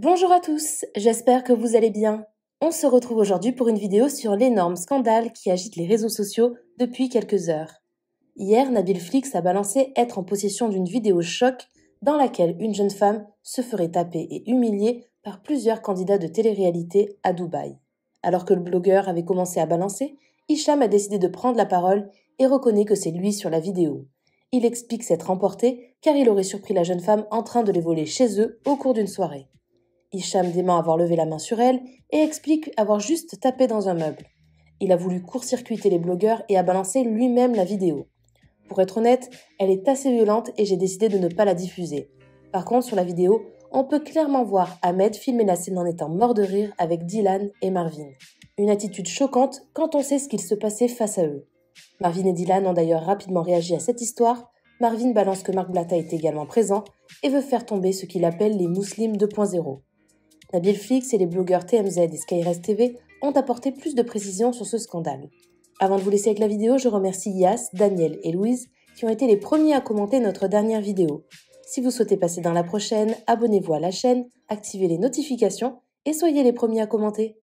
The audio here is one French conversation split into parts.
Bonjour à tous, j'espère que vous allez bien. On se retrouve aujourd'hui pour une vidéo sur l'énorme scandale qui agite les réseaux sociaux depuis quelques heures. Hier, Nabil Flix a balancé être en possession d'une vidéo choc dans laquelle une jeune femme se ferait taper et humilier par plusieurs candidats de télé-réalité à Dubaï. Alors que le blogueur avait commencé à balancer, Hicham a décidé de prendre la parole et reconnaît que c'est lui sur la vidéo. Il explique s'être emporté car il aurait surpris la jeune femme en train de les voler chez eux au cours d'une soirée. Hicham dément avoir levé la main sur elle et explique avoir juste tapé dans un meuble. Il a voulu court-circuiter les blogueurs et a balancé lui-même la vidéo. Pour être honnête, elle est assez violente et j'ai décidé de ne pas la diffuser. Par contre, sur la vidéo, on peut clairement voir Ahmed filmer la scène en étant mort de rire avec Dylan et Marvin. Une attitude choquante quand on sait ce qu'il se passait face à eux. Marvin et Dylan ont d'ailleurs rapidement réagi à cette histoire. Marvin balance que Marc Blatta est également présent et veut faire tomber ce qu'il appelle les Muslims 2.0. Nabil Flix et les blogueurs TMZ et Skyres TV ont apporté plus de précisions sur ce scandale. Avant de vous laisser avec la vidéo, je remercie Yas, Daniel et Louise qui ont été les premiers à commenter notre dernière vidéo. Si vous souhaitez passer dans la prochaine, abonnez-vous à la chaîne, activez les notifications et soyez les premiers à commenter.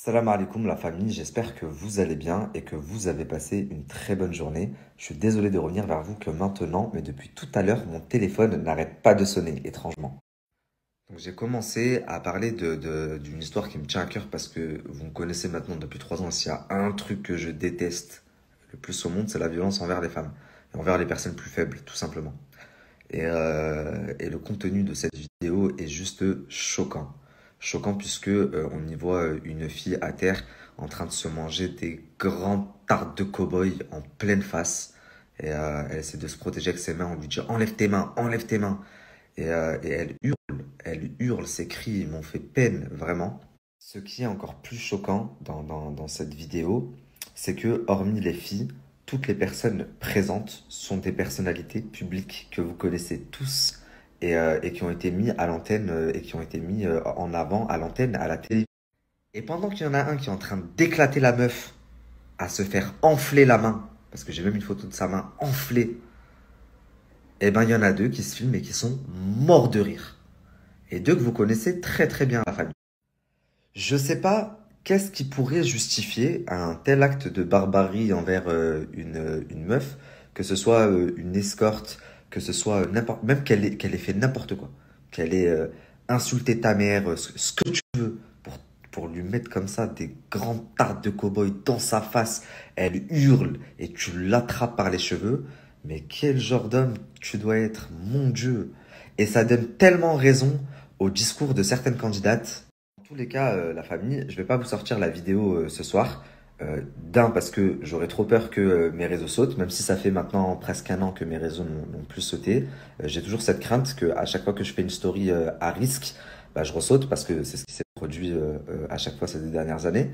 Salam alaikum la famille, j'espère que vous allez bien et que vous avez passé une très bonne journée. Je suis désolé de revenir vers vous que maintenant, mais depuis tout à l'heure, mon téléphone n'arrête pas de sonner, étrangement. Donc j'ai commencé à parler d'une histoire qui me tient à cœur parce que vous me connaissez maintenant depuis 3 ans. S'il y a un truc que je déteste le plus au monde, c'est la violence envers les femmes et envers les personnes plus faibles, tout simplement. Et le contenu de cette vidéo est juste choquant. Choquant puisque on y voit une fille à terre en train de se manger des grandes tartes de cow-boy en pleine face. Et elle essaie de se protéger avec ses mains. On lui dit enlève tes mains, enlève tes mains. Et elle hurle, ses cris m'ont fait peine, vraiment. Ce qui est encore plus choquant dans cette vidéo, c'est que hormis les filles, toutes les personnes présentes sont des personnalités publiques que vous connaissez tous et qui ont été mis à l'antenne et qui ont été mis en avant à l'antenne, à la télé. Et pendant qu'il y en a un qui est en train d'éclater la meuf, à se faire enfler la main, parce que j'ai même une photo de sa main enflée, et ben il y en a deux qui se filment et qui sont morts de rire. Et deux que vous connaissez très très bien, la famille. Je sais pas qu'est-ce qui pourrait justifier un tel acte de barbarie envers une meuf, que ce soit une escorte, que ce soit n'importe, même qu'elle ait fait n'importe quoi, qu'elle ait insulté ta mère, ce que tu veux, pour lui mettre comme ça des grandes tartes de cow-boy dans sa face. Elle hurle et tu l'attrapes par les cheveux. Mais quel genre d'homme tu dois être, mon Dieu. Et ça donne tellement raison au discours de certaines candidates. Dans tous les cas, la famille, je vais pas vous sortir la vidéo ce soir. D'un, parce que j'aurais trop peur que mes réseaux sautent, même si ça fait maintenant presque un an que mes réseaux n'ont plus sauté. J'ai toujours cette crainte que à chaque fois que je fais une story à risque, bah, je ressaute parce que c'est ce qui s'est produit à chaque fois ces 2 dernières années.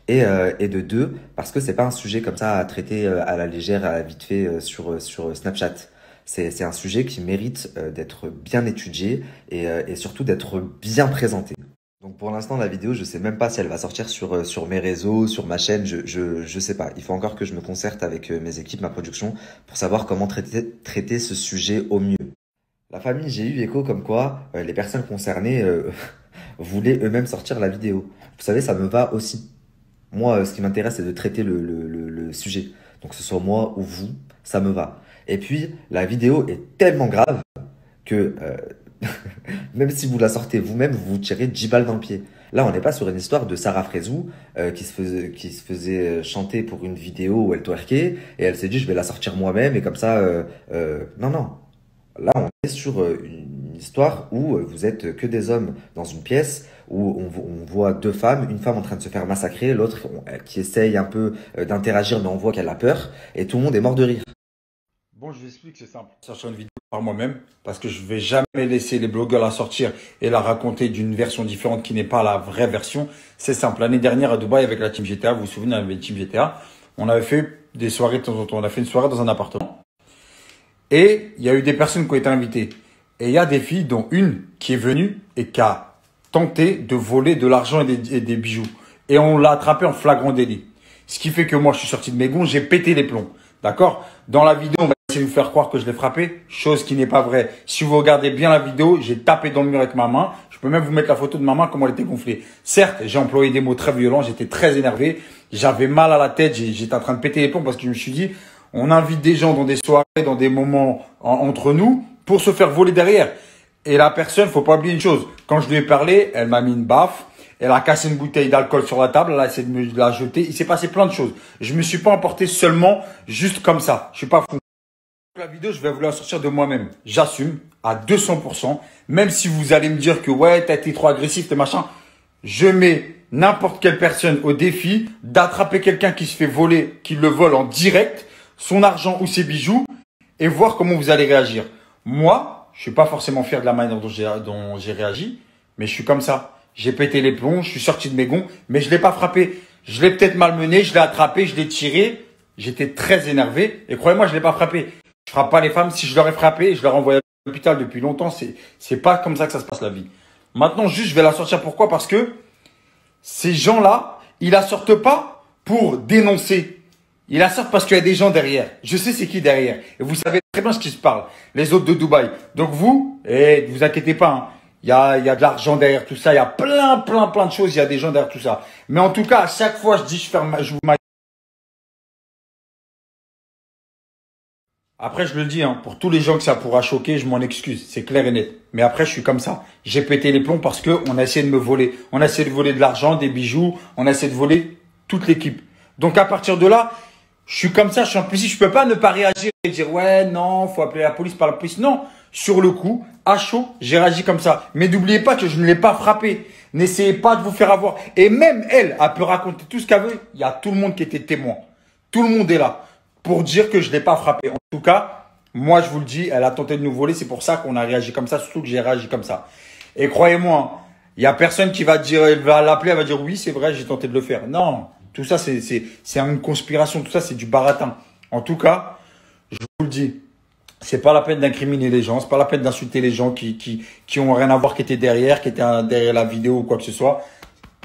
Et de deux, parce que c'est pas un sujet comme ça à traiter à la légère, à la vite fait sur Snapchat. C'est un sujet qui mérite d'être bien étudié et surtout d'être bien présenté. Donc pour l'instant, la vidéo, je sais même pas si elle va sortir sur mes réseaux, sur ma chaîne, je sais pas. Il faut encore que je me concerte avec mes équipes, ma production, pour savoir comment traiter ce sujet au mieux. La famille, j'ai eu écho comme quoi les personnes concernées voulaient eux-mêmes sortir la vidéo. Vous savez, ça me va aussi. Moi, ce qui m'intéresse, c'est de traiter le sujet. Donc que ce soit moi ou vous, ça me va. Et puis, la vidéo est tellement grave que même si vous la sortez vous-même, vous vous tirez 10 balles dans le pied. Là, on n'est pas sur une histoire de Sarah Frézou qui se faisait chanter pour une vidéo où elle twerkait et elle s'est dit je vais la sortir moi-même et comme ça... non, non. Là, on est sur une histoire où vous êtes que des hommes dans une pièce où on voit 2 femmes, une femme en train de se faire massacrer, l'autre qui essaye un peu d'interagir mais on voit qu'elle a peur et tout le monde est mort de rire. Bon, je vous explique, c'est simple. Sortir une vidéo par moi-même, parce que je vais jamais laisser les blogueurs la sortir et la raconter d'une version différente qui n'est pas la vraie version. C'est simple. L'année dernière à Dubaï avec la Team GTA, vous vous souvenez, avec la Team GTA, on avait fait des soirées de temps en temps. On a fait une soirée dans un appartement. Et il y a eu des personnes qui ont été invitées. Et il y a des filles, dont une qui est venue et qui a tenté de voler de l'argent et des bijoux. Et on l'a attrapée en flagrant délit. Ce qui fait que moi, je suis sorti de mes gonds, j'ai pété les plombs. D'accord? Dans la vidéo, on va essayer de vous faire croire que je l'ai frappé, chose qui n'est pas vraie. Si vous regardez bien la vidéo, j'ai tapé dans le mur avec ma main. Je peux même vous mettre la photo de ma main, comment elle était gonflée. Certes, j'ai employé des mots très violents, j'étais très énervé, j'avais mal à la tête, j'étais en train de péter les plombs parce que je me suis dit, on invite des gens dans des soirées, dans des moments entre nous pour se faire voler derrière. Et la personne, faut pas oublier une chose. Quand je lui ai parlé, elle m'a mis une baffe. Elle a cassé une bouteille d'alcool sur la table. Elle a essayé de me la jeter. Il s'est passé plein de choses. Je me suis pas emporté seulement juste comme ça. Je suis pas fou. La vidéo, je vais vous la sortir de moi-même. J'assume à 200%. Même si vous allez me dire que ouais, t'as été trop agressif, t'es machin. Je mets n'importe quelle personne au défi d'attraper quelqu'un qui se fait voler, qui le vole en direct, son argent ou ses bijoux, et voir comment vous allez réagir. Moi, je suis pas forcément fier de la manière dont j'ai réagi, mais je suis comme ça. J'ai pété les plombs, je suis sorti de mes gonds, mais je l'ai pas frappé. Je l'ai peut-être malmené, je l'ai attrapé, je l'ai tiré. J'étais très énervé, et croyez-moi, je l'ai pas frappé. Je frappe pas les femmes. Si je leur ai frappé, je leur envoie à l'hôpital depuis longtemps. C'est pas comme ça que ça se passe la vie. Maintenant, juste, je vais la sortir. Pourquoi? Parce que ces gens-là, ils la sortent pas pour dénoncer. Ils la sortent parce qu'il y a des gens derrière. Je sais c'est qui derrière. Et vous savez très bien ce qui se parle. Les autres de Dubaï. Donc vous, vous inquiétez pas, hein. Il y a de l'argent derrière tout ça. Il y a plein de choses. Il y a des gens derrière tout ça. Mais en tout cas, à chaque fois, je dis, je vous Après, je le dis, hein, pour tous les gens que ça pourra choquer, je m'en excuse. C'est clair et net. Mais après, je suis comme ça. J'ai pété les plombs parce que on a essayé de me voler. On a essayé de voler de l'argent, des bijoux. On a essayé de voler toute l'équipe. Donc, à partir de là, je suis comme ça. Je suis impulsif. Je peux pas ne pas réagir et dire, ouais, non, faut appeler la police, par la police. Non. Sur le coup, à chaud, j'ai réagi comme ça. Mais n'oubliez pas que je ne l'ai pas frappé. N'essayez pas de vous faire avoir. Et même elle peut raconter tout ce qu'elle veut. Il y a tout le monde qui était témoin. Tout le monde est là pour dire que je ne l'ai pas frappé. En tout cas, moi, je vous le dis, elle a tenté de nous voler. C'est pour ça qu'on a réagi comme ça, surtout que j'ai réagi comme ça. Et croyez-moi, il y a personne qui va dire, elle va l'appeler, elle va dire oui, c'est vrai, j'ai tenté de le faire. Non, tout ça, c'est une conspiration. Tout ça, c'est du baratin. En tout cas, je vous le dis, c'est pas la peine d'incriminer les gens. C'est pas la peine d'insulter les gens qui ont rien à voir, qui étaient derrière, qui étaient derrière la vidéo ou quoi que ce soit.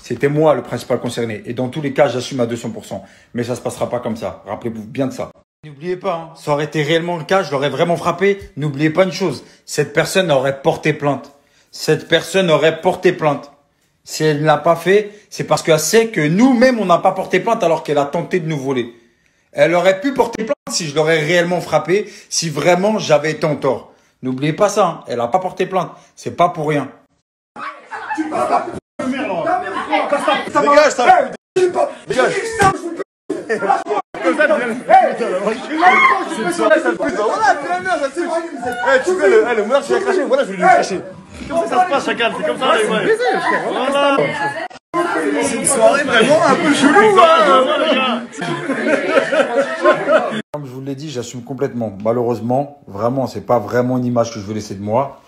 C'était moi le principal concerné. Et dans tous les cas, j'assume à 200%. Mais ça se passera pas comme ça. Rappelez-vous bien de ça. N'oubliez pas, hein, ça aurait été réellement le cas, je l'aurais vraiment frappé. N'oubliez pas une chose, cette personne aurait porté plainte. Cette personne aurait porté plainte. Si elle ne l'a pas fait, c'est parce qu'elle sait que nous-mêmes, on n'a pas porté plainte alors qu'elle a tenté de nous voler. Elle aurait pu porter plainte si je l'aurais réellement frappé, si vraiment j'avais été en tort. N'oubliez pas ça, hein, elle n'a pas porté plainte. C'est pas pour rien. Dégage, ça. Dégage. Tu fais le monarque, tu l'as craché, voilà, je vais lui cracher. C'est comme ça se passe, chacal, c'est comme ça, voilà. C'est une soirée vraiment un peu chelou, hein. Comme je vous l'ai dit, j'assume complètement. Malheureusement, vraiment, c'est pas vraiment une image que je veux laisser de moi.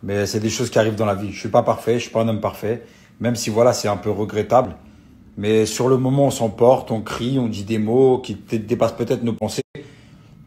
Mais c'est des choses qui arrivent dans la vie. Je suis pas parfait, je suis pas un homme parfait. Même si voilà, c'est un peu regrettable. Mais sur le moment, on s'emporte, on crie, on dit des mots qui dépassent peut-être nos pensées.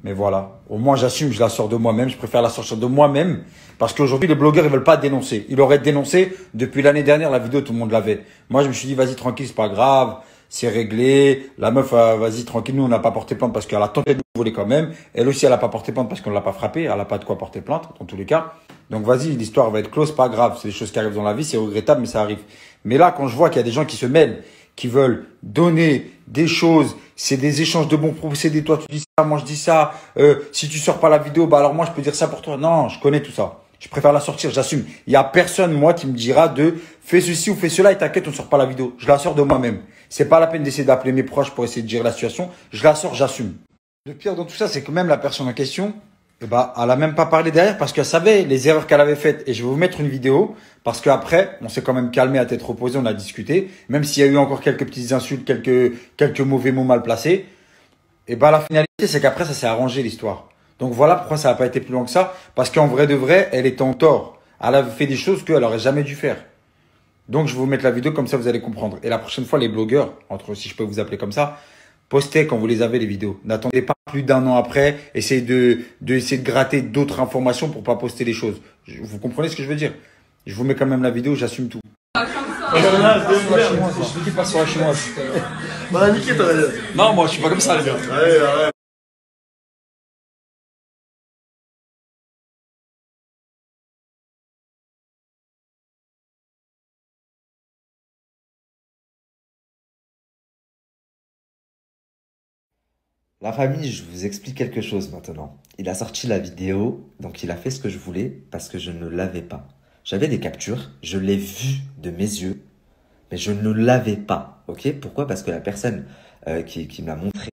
Mais voilà, au moins j'assume, je la sors de moi-même. Je préfère la sortir de moi-même. Parce qu'aujourd'hui, les blogueurs, ils veulent pas dénoncer. Ils auraient dénoncé depuis l'année dernière, la vidéo, tout le monde l'avait. Moi, je me suis dit, vas-y, tranquille, c'est pas grave. C'est réglé. La meuf, vas-y, tranquille, nous, on n'a pas porté plainte parce qu'elle a tenté de nous voler quand même. Elle aussi, elle n'a pas porté plainte parce qu'on ne l'a pas frappée. Elle n'a pas de quoi porter plainte, dans tous les cas. Donc, vas-y, l'histoire va être close, pas grave. C'est des choses qui arrivent dans la vie, c'est regrettable, mais ça arrive. Mais là, quand je vois qu'il y a des gens qui se mêlent, qui veulent donner des choses, c'est des échanges de bons procédés. Toi, tu dis ça, moi, je dis ça. Si tu sors pas la vidéo, bah alors moi, je peux dire ça pour toi. Non, je connais tout ça. Je préfère la sortir, j'assume. Il y a personne, moi, qui me dira de fais ceci ou fais cela et t'inquiète, on ne sort pas la vidéo. Je la sors de moi-même. C'est pas la peine d'essayer d'appeler mes proches pour essayer de gérer la situation. Je la sors, j'assume. Le pire dans tout ça, c'est que même la personne en question, elle a même pas parlé derrière parce qu'elle savait les erreurs qu'elle avait faites. Et je vais vous mettre une vidéo parce qu'après, on s'est quand même calmé à tête reposée, on a discuté. Même s'il y a eu encore quelques petites insultes, quelques mauvais mots mal placés. Et la finalité, c'est qu'après, ça s'est arrangé l'histoire. Donc voilà pourquoi ça n'a pas été plus loin que ça. Parce qu'en vrai de vrai, elle était en tort. Elle avait fait des choses qu'elle aurait jamais dû faire. Donc je vais vous mettre la vidéo comme ça vous allez comprendre. Et la prochaine fois, les blogueurs, si je peux vous appeler comme ça, postez quand vous les avez les vidéos. N'attendez pas plus d'un an après. Essayez de gratter d'autres informations pour pas poster les choses. Vous comprenez ce que je veux dire? Je vous mets quand même la vidéo, j'assume tout. Je dis pas sur la chinoise. Bah, niqué, t'aurais dit. Non, moi je suis pas comme ça les gars. Allez, arrête. La famille, je vous explique quelque chose maintenant. Il a sorti la vidéo, donc il a fait ce que je voulais parce que je ne l'avais pas. J'avais des captures, je l'ai vu de mes yeux, mais je ne l'avais pas. Ok? Pourquoi? Parce que la personne qui me l'a montré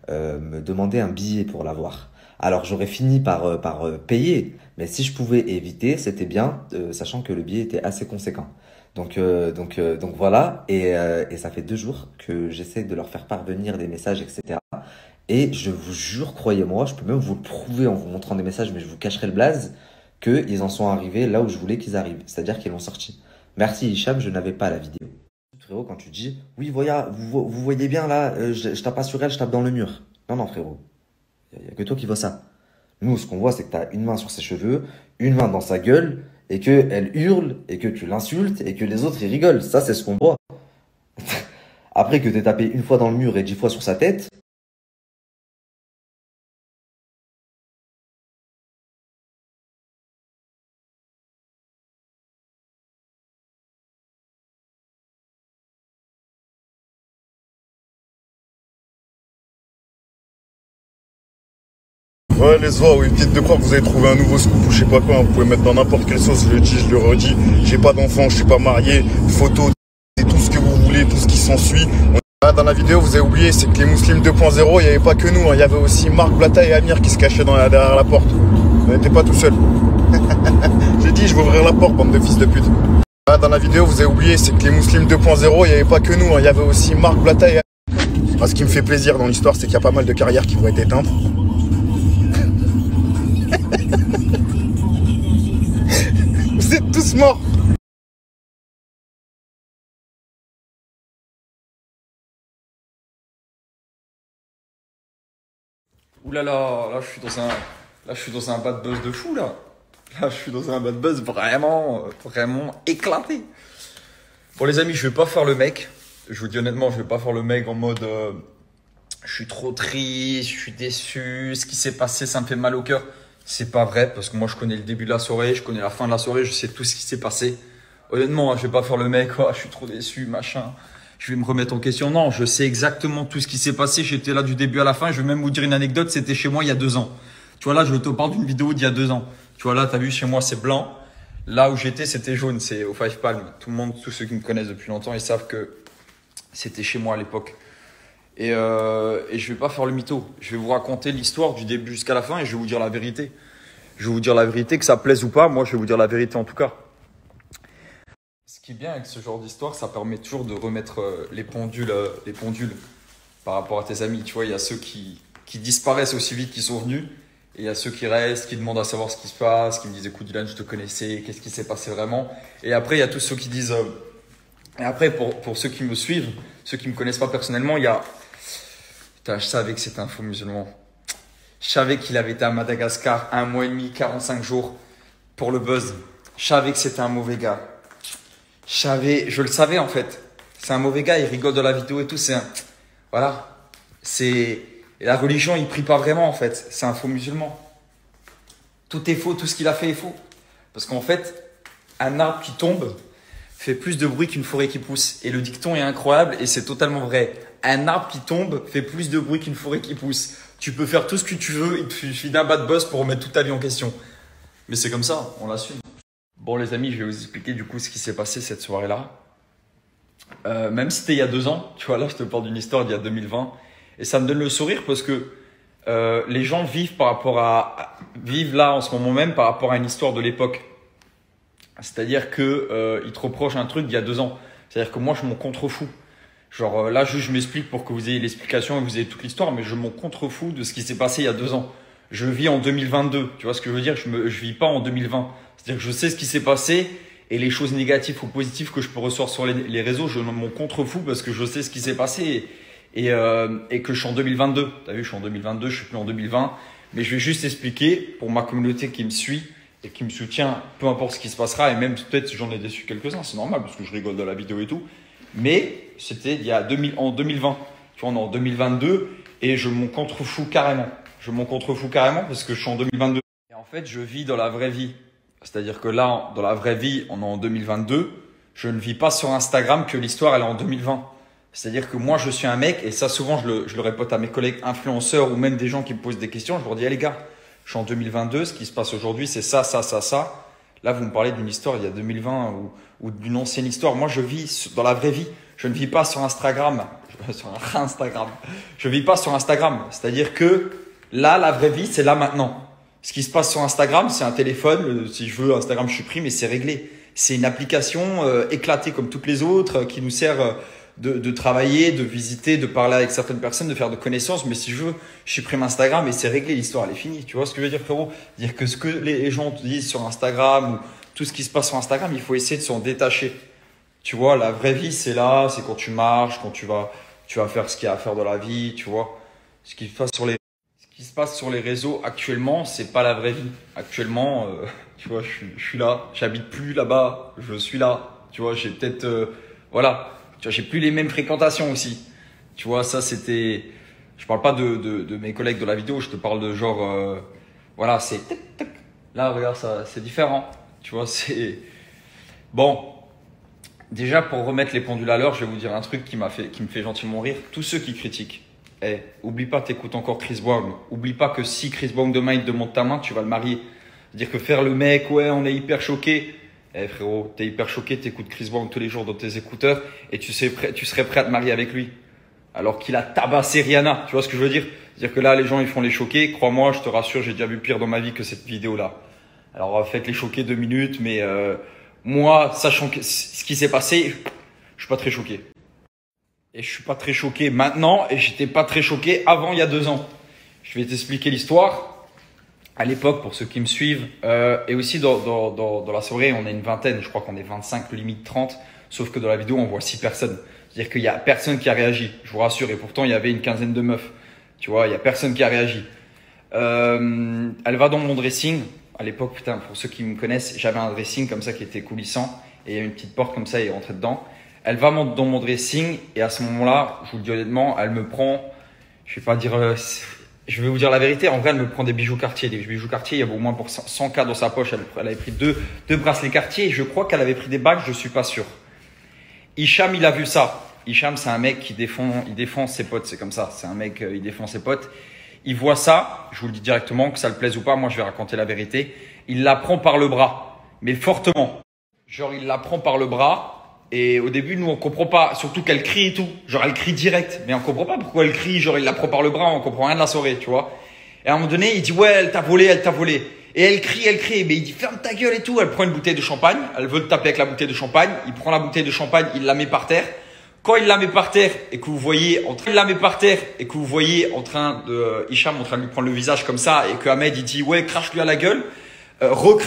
me demandait un billet pour l'avoir. Alors j'aurais fini par payer, mais si je pouvais éviter, c'était bien, sachant que le billet était assez conséquent. Donc voilà, et ça fait 2 jours que j'essaie de leur faire parvenir des messages, etc. Et je vous jure, croyez-moi, je peux même vous le prouver en vous montrant des messages, mais je vous cacherai le blaze, qu'ils en sont arrivés là où je voulais qu'ils arrivent. C'est-à-dire qu'ils l'ont sorti. Merci Hicham, je n'avais pas la vidéo. Frérot, quand tu dis, oui, voilà, vous voyez bien là, je tape pas sur elle, je tape dans le mur. Non, non, frérot. Il n'y a que toi qui vois ça. Nous, ce qu'on voit, c'est que tu as une main sur ses cheveux, une main dans sa gueule, et qu'elle hurle, et que tu l'insultes, et que les autres, ils rigolent. Ça, c'est ce qu'on voit. Après que tu tapé une fois dans le mur et 10 fois sur sa tête, Ouais, les oies, oui, petite de croire que vous avez trouvé un nouveau scoop ou je sais pas quoi, vous pouvez mettre dans n'importe quelle sauce, je le dis, je le redis. J'ai pas d'enfant, je suis pas marié, photo, et tout ce que vous voulez, tout ce qui s'ensuit. Dans la vidéo, vous avez oublié, c'est que les Muslims 2.0, il n'y avait pas que nous, hein, il y avait aussi Marc, Blata et Amir qui se cachaient derrière la porte. Vous n'étiez pas tout seul. J'ai dit, je vais ouvrir la porte, bande de fils de pute. Dans la vidéo, vous avez oublié, c'est que les Muslims 2.0, il n'y avait pas que nous, hein, il y avait aussi Marc, Blata et Amir. Ce qui me fait plaisir dans l'histoire, c'est qu'il y a pas mal de carrières qui vont être éteintes. Vous êtes tous morts. Ouh là, je suis dans un bad buzz de fou là. Là, je suis dans un bad buzz vraiment éclaté. Bon les amis, je vais pas faire le mec. Je vous dis honnêtement, je vais pas faire le mec en mode je suis trop triste, je suis déçu, ce qui s'est passé, ça me fait mal au cœur. C'est pas vrai parce que moi je connais le début de la soirée, je connais la fin de la soirée, je sais tout ce qui s'est passé. Honnêtement, je vais pas faire le mec, oh, je suis trop déçu, machin. Je vais me remettre en question. Non, je sais exactement tout ce qui s'est passé. J'étais là du début à la fin. Je vais même vous dire une anecdote. C'était chez moi il y a 2 ans. Tu vois là, je te parle d'une vidéo d'il y a 2 ans. Tu vois là, t'as vu chez moi c'est blanc. Là où j'étais, c'était jaune. C'est au Five Palm. Tout le monde, tous ceux qui me connaissent depuis longtemps, ils savent que c'était chez moi à l'époque. Et je vais pas faire le mytho. Je vais vous raconter l'histoire du début jusqu'à la fin et je vais vous dire la vérité. Je vais vous dire la vérité, que ça plaise ou pas. Moi, je vais vous dire la vérité en tout cas. Ce qui est bien avec ce genre d'histoire, ça permet toujours de remettre les pendules par rapport à tes amis. Tu vois, il y a ceux qui disparaissent aussi vite qu'ils sont venus. Et il y a ceux qui restent, qui demandent à savoir ce qui se passe, qui me disent écoute Dylan, je te connaissais, qu'est-ce qui s'est passé vraiment. Et après, il y a tous ceux qui disent. Et après, pour ceux qui me suivent, ceux qui ne me connaissent pas personnellement, il y a. Putain, je savais que c'était un faux musulman. Je savais qu'il avait été à Madagascar 1 mois et demi, 45 jours pour le buzz. Je savais que c'était un mauvais gars. Je le savais en fait. C'est un mauvais gars, il rigole de la vidéo et tout. Voilà. Et la religion, il prie pas vraiment en fait. C'est un faux musulman. Tout est faux, tout ce qu'il a fait est faux. Parce qu'en fait, un arbre qui tombe fait plus de bruit qu'une forêt qui pousse. Et le dicton est incroyable et c'est totalement vrai. Un arbre qui tombe fait plus de bruit qu'une forêt qui pousse. Tu peux faire tout ce que tu veux, il te suffit d'un bad buzz pour remettre toute ta vie en question. Mais c'est comme ça, on l'assume. Bon les amis, je vais vous expliquer du coup ce qui s'est passé cette soirée-là. Même si c'était il y a 2 ans, tu vois là je te parle d'une histoire d'il y a 2020. Et ça me donne le sourire parce que les gens vivent là en ce moment même par rapport à une histoire de l'époque. C'est-à-dire qu'ils te reprochent un truc d'il y a 2 ans. C'est-à-dire que moi je m'en contrefous. Genre là, juste je m'explique pour que vous ayez l'explication et vous ayez toute l'histoire, mais je m'en contrefous de ce qui s'est passé il y a 2 ans. Je vis en 2022, tu vois ce que je veux dire? Je vis pas en 2020. C'est-à-dire que je sais ce qui s'est passé et les choses négatives ou positives que je peux ressortir sur les réseaux, je m'en contrefous parce que je sais ce qui s'est passé et que je suis en 2022. T'as vu, je suis en 2022, je suis plus en 2020. Mais je vais juste expliquer pour ma communauté qui me suit et qui me soutient, peu importe ce qui se passera, et même peut-être si j'en ai déçu quelques-uns, c'est normal parce que je rigole de la vidéo et tout. Mais c'était en 2020. Tu vois, on est en 2022 et je m'en contrefous carrément. Je m'en contrefous carrément parce que je suis en 2022. Et en fait, je vis dans la vraie vie. C'est-à-dire que là, dans la vraie vie, on est en 2022. Je ne vis pas sur Instagram que l'histoire, elle est en 2020. C'est-à-dire que moi, je suis un mec, et ça souvent, je le répète à mes collègues influenceurs ou même des gens qui me posent des questions, je leur dis, les gars, je suis en 2022, ce qui se passe aujourd'hui, c'est ça, ça, ça, ça. Là, vous me parlez d'une histoire il y a 2020 ou d'une ancienne histoire. Moi, je vis dans la vraie vie. Je ne vis pas sur Instagram. Je vis pas sur Instagram. C'est-à-dire que là, la vraie vie, c'est là maintenant. Ce qui se passe sur Instagram, c'est un téléphone. Si je veux Instagram, je supprime et c'est réglé. C'est une application éclatée comme toutes les autres qui nous sert de travailler, de visiter, de parler avec certaines personnes, de faire de connaissances. Mais si je veux, je supprime Instagram et c'est réglé. L'histoire, elle est finie. Tu vois ce que je veux dire, frérot? Dire que ce que les gens te disent sur Instagram ou tout ce qui se passe sur Instagram, il faut essayer de s'en détacher. Tu vois, la vraie vie, c'est là. C'est quand tu marches, quand tu vas faire ce qu'il y a à faire dans la vie. Tu vois, ce qui se passe sur les réseaux actuellement, c'est pas la vraie vie. Actuellement, tu vois, je suis là. J'habite plus là-bas. Je suis là. Tu vois, j'ai peut-être, voilà. Tu vois, j'ai plus les mêmes fréquentations aussi. Tu vois, ça c'était. Je parle pas de mes collègues de la vidéo. Je te parle de genre, voilà, c'est. Là, regarde ça, c'est différent. Tu vois, c'est bon. Déjà, pour remettre les pendules à l'heure, je vais vous dire un truc qui me fait gentiment rire. Tous ceux qui critiquent, oublie pas, t'écoutes encore Chris Brown. Oublie pas que si Chris Brown demain il te demande ta main, tu vas le marier. C'est-à-dire que faire le mec, ouais, on est hyper choqué. Frérot, t'es hyper choqué, t'écoutes Chris Brown tous les jours dans tes écouteurs et tu serais prêt à te marier avec lui. Alors qu'il a tabassé Rihanna. Tu vois ce que je veux dire? C'est-à-dire que là, les gens, ils font les choqués. Crois-moi, je te rassure, j'ai déjà vu pire dans ma vie que cette vidéo-là. Alors, faites les choqués 2 minutes, mais moi, sachant ce qui s'est passé, je suis pas très choqué. Et je suis pas très choqué maintenant et j'étais pas très choqué avant il y a 2 ans. Je vais t'expliquer l'histoire. À l'époque, pour ceux qui me suivent, et aussi dans la soirée, on est une vingtaine, je crois qu'on est 25, limite 30, sauf que dans la vidéo, on voit 6 personnes. C'est-à-dire qu'il y a personne qui a réagi, je vous rassure, et pourtant, il y avait une quinzaine de meufs. Tu vois, il y a personne qui a réagi. Elle va dans mon dressing. À l'époque, putain, pour ceux qui me connaissent, j'avais un dressing comme ça qui était coulissant, et il y a une petite porte comme ça, et elle rentrait dedans. Elle va dans mon dressing, et à ce moment-là, je vous le dis honnêtement, elle me prend, je vais pas dire... Je vais vous dire la vérité, en vrai, elle me prend des bijoux Cartier. Des bijoux Cartier, il y avait au moins pour 100K dans sa poche. Elle avait pris deux bracelets Cartier et je crois qu'elle avait pris des bagues, je suis pas sûr. Hicham, il a vu ça. Hicham, c'est un mec qui défend ses potes, c'est comme ça. C'est un mec, il défend ses potes. Il voit ça, je vous le dis directement, que ça le plaise ou pas, moi je vais raconter la vérité. Il la prend par le bras, mais fortement. Genre, il la prend par le bras. Et au début, nous, on comprend pas, surtout qu'elle crie et tout. Genre, elle crie direct. Mais on comprend pas pourquoi elle crie. Genre, il la prend par le bras, on comprend rien de la soirée, tu vois. Et à un moment donné, il dit, ouais, elle t'a volé, elle t'a volé. Et elle crie. Mais il dit, ferme ta gueule et tout. Elle prend une bouteille de champagne. Elle veut le taper avec la bouteille de champagne. Il prend la bouteille de champagne, il la met par terre. Quand il la met par terre et que vous voyez en train de, Hicham en train de lui prendre le visage comme ça et que Ahmed, il dit, ouais, crache-lui à la gueule.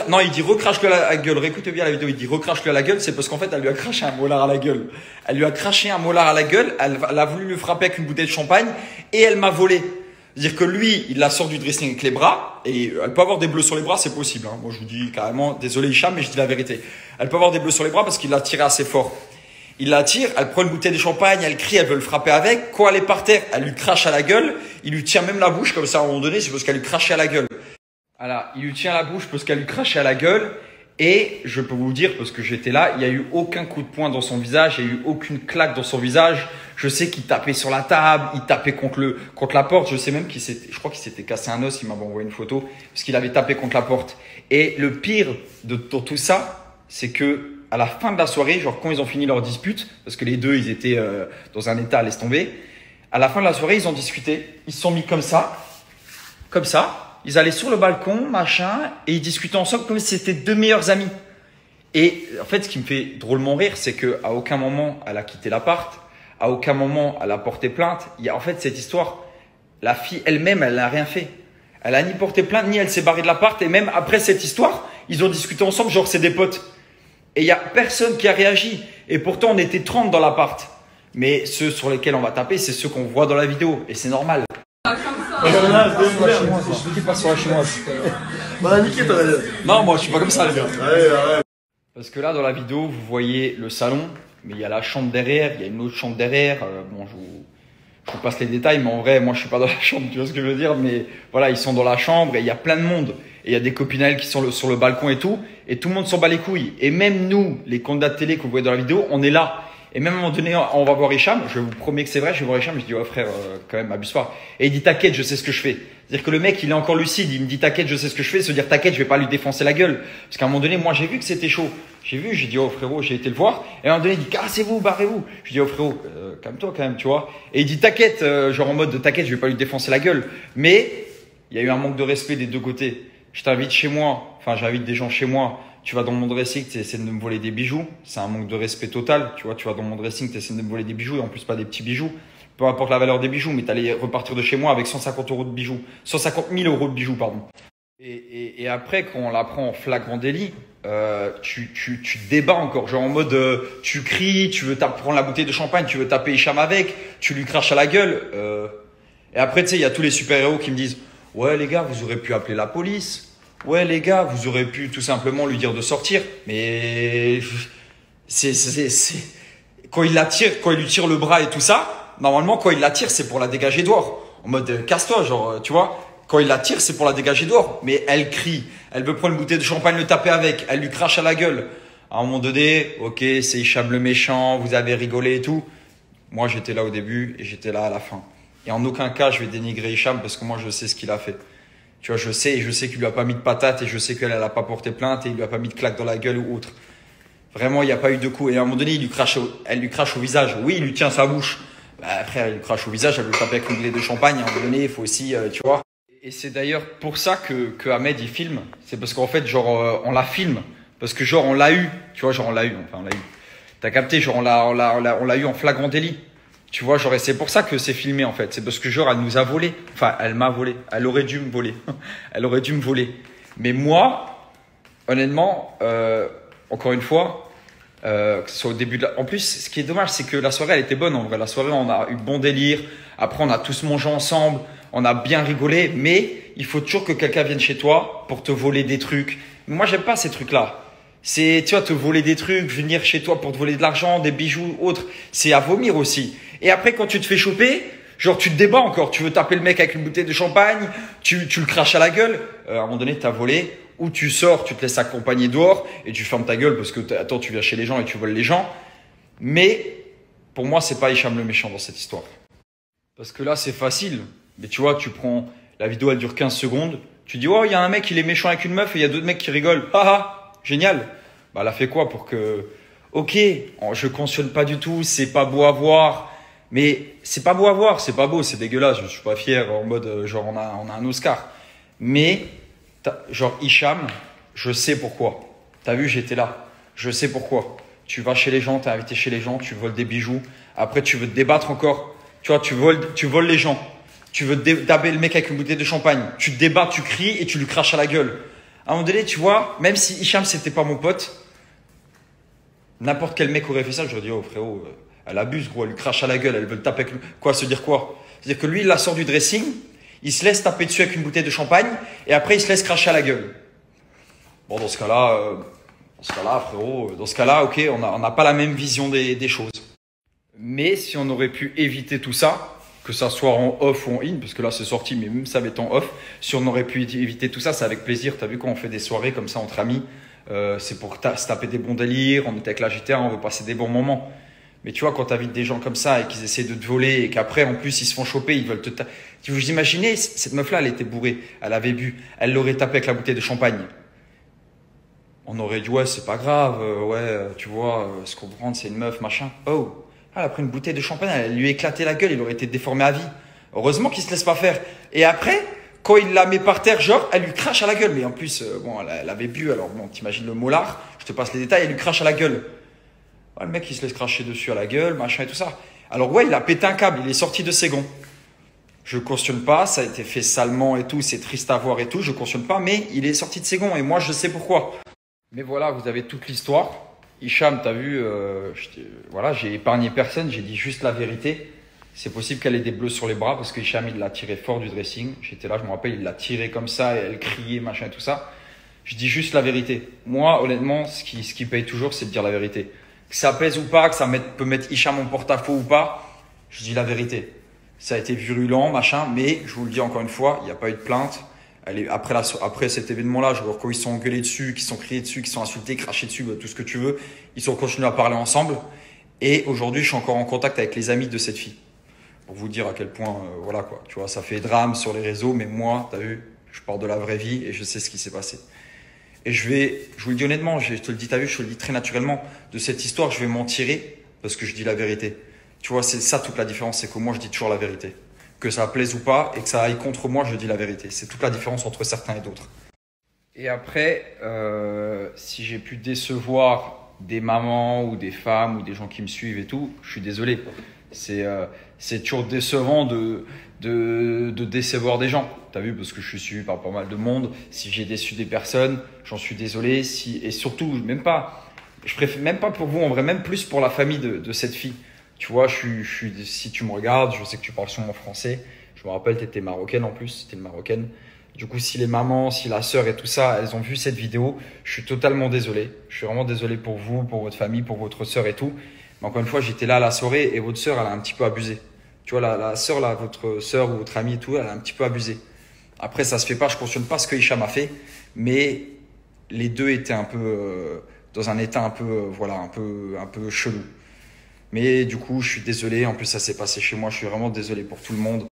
Non, il dit recrache-lui à la gueule. Réécoutez bien la vidéo. Il dit recrache-lui à la gueule. C'est parce qu'en fait, elle lui a craché un molar à la gueule. Elle lui a craché un molar à la gueule. Elle a voulu le frapper avec une bouteille de champagne et elle m'a volé. C'est-à-dire que lui, il la sort du dressing avec les bras et elle peut avoir des bleus sur les bras, c'est possible. Hein. Moi, je vous dis carrément, désolé Hicham, mais je dis la vérité. Elle peut avoir des bleus sur les bras parce qu'il l'a tiré assez fort. Il la tire, elle prend une bouteille de champagne, elle crie, elle veut le frapper avec. Quand elle est par terre, elle lui crache à la gueule. Il lui tient même la bouche comme ça à un moment donné, c'est parce qu'elle lui crachait à la gueule. Voilà, il lui tient la bouche parce qu'elle lui crachait à la gueule et je peux vous dire, parce que j'étais là, il n'y a eu aucun coup de poing dans son visage, il n'y a eu aucune claque dans son visage. Je sais qu'il tapait sur la table, il tapait contre la porte. Je sais même je crois qu'il s'était cassé un os, il m'avait envoyé une photo, parce qu'il avait tapé contre la porte. Et le pire dans tout ça, c'est que à la fin de la soirée, genre quand ils ont fini leur dispute, parce que les deux, ils étaient dans un état à laisse tomber, à la fin de la soirée, ils ont discuté, ils se sont mis comme ça. Ils allaient sur le balcon, machin, et ils discutaient ensemble comme si c'était 2 meilleurs amis. Et en fait, ce qui me fait drôlement rire, c'est qu'à aucun moment, elle a quitté l'appart, à aucun moment, elle a porté plainte. En fait, cette histoire, la fille elle-même, elle n'a rien fait. Elle a ni porté plainte, ni elle s'est barrée de l'appart. Et même après cette histoire, ils ont discuté ensemble, genre c'est des potes. Et il n'y a personne qui a réagi. Et pourtant, on était 30 dans l'appart. Mais ceux sur lesquels on va taper, c'est ceux qu'on voit dans la vidéo. Et c'est normal. Je dis pas sur la chinoise. Non, moi je suis pas comme ça, les gars. Parce que là, dans la vidéo, vous voyez le salon, mais il y a la chambre derrière, il y a une autre chambre derrière. Bon, je vous passe les détails, mais en vrai, moi je suis pas dans la chambre, tu vois ce que je veux dire. Mais voilà, ils sont dans la chambre et il y a plein de monde. Et il y a des copines à elles qui sont sur le balcon et tout. Et tout le monde s'en bat les couilles. Et même nous, les candidats de télé que vous voyez dans la vidéo, on est là. Et même à un moment donné, on va voir Hicham, je vous promets que c'est vrai, je vais voir Hicham, je dis, ouais frère, quand même, abuse pas. Et il dit, t'inquiète, je sais ce que je fais. C'est-à-dire que le mec, il est encore lucide, il me dit, t'inquiète, je sais ce que je fais, se dire, t'inquiète, je vais pas lui défoncer la gueule. Parce qu'à un moment donné, moi, j'ai vu que c'était chaud. J'ai dit, oh frérot, j'ai été le voir. Et à un moment donné, il dit, cassez-vous, barrez-vous. Je dis, oh frérot, calme-toi quand même, tu vois. Et il dit, t'inquiète, genre en mode, t'inquiète, je vais pas lui défoncer la gueule. Mais, il y a eu un manque de respect des deux côtés. Je t'invite chez moi, enfin, j'invite des gens chez moi. Tu vas dans mon dressing, tu essaies de me voler des bijoux. C'est un manque de respect total. Tu vois, tu vas dans mon dressing, tu essaies de me voler des bijoux et en plus pas des petits bijoux. Peu importe la valeur des bijoux, mais tu allais repartir de chez moi avec 150 euros de bijoux. 150 000 euros de bijoux, pardon. Et après, quand on la prend en flagrant délit, tu débats encore. Genre en mode, tu cries, tu veux prendre la bouteille de champagne, tu veux taper Hicham avec, tu lui craches à la gueule. Et après, tu sais, il y a tous les super-héros qui me disent, ouais les gars, vous aurez pu appeler la police. Ouais les gars, vous aurez pu tout simplement lui dire de sortir, mais quand il l'attire, quand il lui tire le bras et tout ça, normalement quand il l'attire c'est pour la dégager dehors, en mode casse-toi genre, tu vois. Quand il l'attire c'est pour la dégager dehors, mais elle crie, elle veut prendre une bouteille de champagne le taper avec, elle lui crache à la gueule. À un moment donné, ok c'est Hicham le méchant, vous avez rigolé et tout. Moi j'étais là au début et j'étais là à la fin. Et en aucun cas je vais dénigrer Hicham parce que moi je sais ce qu'il a fait. Tu vois, je sais qu'il lui a pas mis de patate et je sais qu'elle a pas porté plainte et il lui a pas mis de claque dans la gueule ou autre. Vraiment, il n'y a pas eu de coup. Et à un moment donné, elle lui crache au visage. Oui, il lui tient sa bouche. Bah, après, elle lui crache au visage, elle lui tape avec une bouteille de champagne. À un moment donné, il faut aussi, tu vois. Et c'est d'ailleurs pour ça que Ahmed, il filme. C'est parce qu'en fait, genre, on la filme. Parce que genre, on l'a eu. Tu vois, genre, on l'a eu. T'as capté, genre, on l'a eu en flagrant délit. Tu vois, genre, et c'est pour ça que c'est filmé, en fait. C'est parce que, genre, elle nous a volé. Enfin, elle m'a volé. Elle aurait dû me voler. Elle aurait dû me voler. Mais moi, honnêtement, encore une fois, que ce soit au début de En plus, ce qui est dommage, c'est que la soirée, elle était bonne, en vrai. La soirée, on a eu bon délire. Après, on a tous mangé ensemble. On a bien rigolé. Mais il faut toujours que quelqu'un vienne chez toi pour te voler des trucs. Mais moi, j'aime pas ces trucs-là. C'est, tu vois, te voler des trucs, venir chez toi pour te voler de l'argent, des bijoux, autres. C'est à vomir aussi. Et après, quand tu te fais choper, genre, tu te débats encore. Tu veux taper le mec avec une bouteille de champagne, tu le craches à la gueule. À un moment donné, t'as volé. Ou tu sors, tu te laisses accompagner dehors et tu fermes ta gueule parce que, attends, tu viens chez les gens et tu voles les gens. Mais, pour moi, c'est pas Hicham le méchant dans cette histoire. Parce que là, c'est facile. Mais tu vois, tu prends, la vidéo, elle dure 15 secondes. Tu dis, oh, il y a un mec, il est méchant avec une meuf et il y a d'autres mecs qui rigolent. Haha. Génial. Bah, elle a fait quoi pour que, ok, je cautionne pas du tout, c'est pas beau à voir, mais c'est pas beau à voir, c'est pas beau, c'est dégueulasse, je suis pas fier en mode, genre, on a un Oscar. Mais, genre, Hicham, je sais pourquoi. T'as vu, j'étais là. Je sais pourquoi. Tu vas chez les gens, t'es invité chez les gens, tu voles des bijoux. Après, tu veux te débattre encore. Tu vois, tu voles les gens. Tu veux taper le mec avec une bouteille de champagne. Tu te débats, tu cries et tu lui craches à la gueule. À un moment donné, tu vois, même si Hicham, c'était pas mon pote, n'importe quel mec aurait fait ça, j'aurais dit, oh frérot, elle abuse, gros, elle lui crache à la gueule, elle veut le taper avec quoi, se dire quoi? C'est-à-dire que lui, il la sort du dressing, il se laisse taper dessus avec une bouteille de champagne, et après, il se laisse cracher à la gueule. Bon, dans ce cas-là, frérot, dans ce cas-là, ok, on n'a pas la même vision des choses. Mais si on aurait pu éviter tout ça, que ça soit en off ou en in, parce que là c'est sorti, mais même ça va être en off, si on aurait pu éviter tout ça, c'est avec plaisir. T'as vu quand on fait des soirées comme ça entre amis, c'est pour se taper des bons délires, on était avec la GTA, on veut passer des bons moments. Mais tu vois, quand t'invites des gens comme ça et qu'ils essaient de te voler et qu'après en plus ils se font choper, ils veulent te vous imaginez, cette meuf-là, elle était bourrée, elle avait bu, elle l'aurait tapé avec la bouteille de champagne. On aurait dit ouais c'est pas grave, ouais tu vois, ce qu'on prend c'est une meuf machin. Oh, elle a pris une bouteille de champagne, elle lui a éclaté la gueule, il aurait été déformé à vie. Heureusement qu'il se laisse pas faire. Et après, quand il la met par terre, genre, elle lui crache à la gueule. Mais en plus, bon, elle avait bu, alors bon, t'imagines le molar, je te passe les détails, elle lui crache à la gueule. Ouais, le mec, il se laisse cracher dessus à la gueule, machin et tout ça. Alors ouais, il a pété un câble, il est sorti de ses gonds. Je cautionne pas, ça a été fait salement et tout, c'est triste à voir et tout, je cautionne pas, mais il est sorti de ses gonds et moi, je sais pourquoi. Mais voilà, vous avez toute l'histoire. Hicham, t'as vu, voilà, j'ai épargné personne, j'ai dit juste la vérité. C'est possible qu'elle ait des bleus sur les bras parce que Hicham, il l'a tiré fort du dressing. J'étais là, je me rappelle, il l'a tiré comme ça et elle criait, machin et tout ça. Je dis juste la vérité. Moi, honnêtement, ce qui paye toujours, c'est de dire la vérité. Que ça pèse ou pas, que ça peut mettre Hicham en porte-à-faux ou pas, je dis la vérité. Ça a été virulent, machin, mais je vous le dis encore une fois, il n'y a pas eu de plainte. Après cet événement-là, je vois quand ils sont engueulés dessus, qu'ils sont criés dessus, qu'ils sont insultés, crachés dessus, tout ce que tu veux. Ils sont continués à parler ensemble. Et aujourd'hui, je suis encore en contact avec les amis de cette fille. Pour vous dire à quel point, voilà quoi, tu vois, ça fait drame sur les réseaux, mais moi, t'as vu, je parle de la vraie vie et je sais ce qui s'est passé. Et je vous le dis honnêtement, je te le dis, t'as vu, je te le dis très naturellement, de cette histoire, je vais m'en tirer parce que je dis la vérité. Tu vois, c'est ça toute la différence, c'est que moi, je dis toujours la vérité. Que ça plaise ou pas et que ça aille contre moi, je dis la vérité. C'est toute la différence entre certains et d'autres. Et après, si j'ai pu décevoir des mamans ou des femmes ou des gens qui me suivent et tout, je suis désolé. C'est toujours décevant de décevoir des gens. T'as vu, parce que je suis suivi par pas mal de monde. Si j'ai déçu des personnes, j'en suis désolé. Et surtout, même pas, je préfère même pas pour vous, en vrai, même plus pour la famille de cette fille. Tu vois, si tu me regardes, je sais que tu parles sûrement français. Je me rappelle, tu étais marocaine en plus, tu étais une marocaine. Du coup, si les mamans, si la sœur et tout ça, elles ont vu cette vidéo, je suis totalement désolé. Je suis vraiment désolé pour vous, pour votre famille, pour votre sœur et tout. Mais encore une fois, j'étais là à la soirée et votre sœur, elle a un petit peu abusé. Tu vois, la sœur, là, votre sœur ou votre amie et tout, elle a un petit peu abusé. Après, ça se fait pas, je cautionne pas ce que Hicham a fait, mais les deux étaient un peu dans un état un peu, voilà, un peu chelou. Mais du coup, je suis désolé. En plus, ça s'est passé chez moi. Je suis vraiment désolé pour tout le monde.